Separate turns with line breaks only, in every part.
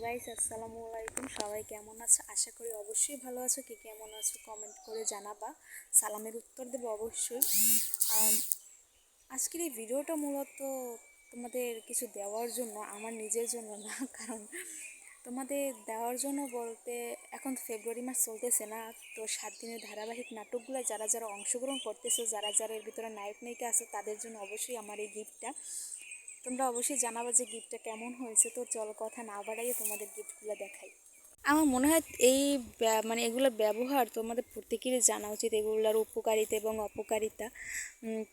Guys, আসসালামু আলাইকুম। সবাই কেমন আছো? আশা করি অবশ্যই ভালো আছো। কে কেমন আছো কমেন্ট করে জানাবা, সালামের উত্তর দেবো অবশ্যই। আর আজকের এই ভিডিওটা মূলত তোমাদের কিছু দেওয়ার জন্য, আমার নিজের জন্য না। কারণ তোমাদের দেওয়ার জন্য বলতে, এখন ফেব্রুয়ারি মাস চলতেছে না, তো 7 দিনের ধারাবাহিক নাটকগুলো যারা যারা অংশগ্রহণ করতেছো, যারা যারা এর ভিতরে নায়ক নায়িকা আছে, তাদের জন্য অবশ্যই আমার এই গিফটটা। তোমরা অবশ্যই জানাবা যে গিফটটা কেমন হয়েছে। তো চলো কথা না বাড়াইয়ে তোমাদের গিফটগুলো দেখাই। আমার মনে হয় এই মানে এগুলোর ব্যবহার তোমাদের প্রত্যেকেরই জানা উচিত, এগুলোর উপকারিতা এবং অপকারিতা।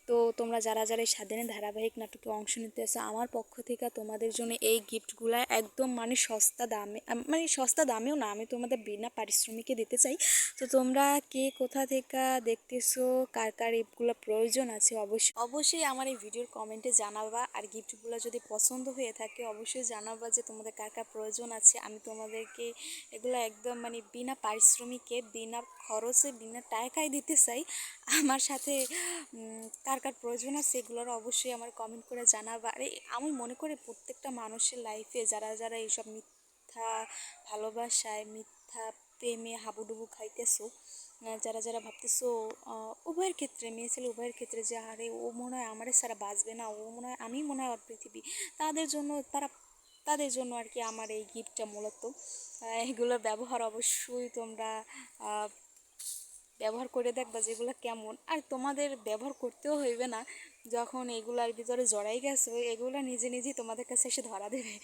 তো তোমরা যারা যারা এই 7 দিনের ধারাবাহিক নাটকে অংশ নিতে আসো, আমার পক্ষ থেকে তোমাদের জন্য এই গিফটগুলো একদম মানে সস্তা দামে, মানে সস্তা দামেও না, আমি তোমাদের বিনা পারিশ্রমিকে দিতে চাই। তো তোমরা কে কোথা থেকে দেখতেছো, কার কার এগুলো প্রয়োজন আছে, অবশ্যই অবশ্যই আমার এই ভিডিওর কমেন্টে জানাবা। আর গিফটগুলো যদি পছন্দ হয়ে থাকে অবশ্যই জানাবা যে তোমাদের কার কার প্রয়োজন আছে। আমি তোমাদেরকে এগুলো একদম মানে বিনা পারিশ্রমিকে, বিনা খরচে, বিনা টাকায় দিতে চাই। আমার সাথে কার কার প্রয়োজন আছে এগুলোর অবশ্যই আমার কমেন্ট করে জানাবা। আর আমি মনে করি প্রত্যেকটা মানুষের লাইফে যারা যারা এইসব মিথ্যা ভালোবাসায়, মিথ্যা প্রেমে হাবুডুবু খাইতেছো, যারা যারা ভাবতেছো উভয়ের ক্ষেত্রে, মেয়ে ছেলে উভয়ের ক্ষেত্রে, যে আরে ও মনে হয় আমারে ছাড়া বাঁচবে না, ও মনে হয় আমি মনে হয় ওর পৃথিবী, তাদের জন্য আর কি আমার এই গিফটটা মূলত। এগুলোর ব্যবহার অবশ্যই তোমরা ব্যবহার করে দেখবা যেগুলো কেমন। আর তোমাদের ব্যবহার করতেও হইবে না, যখন এগুলার ভিতরে জড়াই গেছো এগুলো নিজে নিজেই তোমাদের কাছে এসে ধরা দেবে।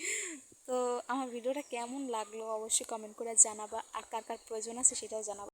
তো আমার ভিডিওটা কেমন লাগলো অবশ্যই কমেন্ট করে জানাবা, আর কার কার প্রয়োজন আছে সেটাও জানাবা।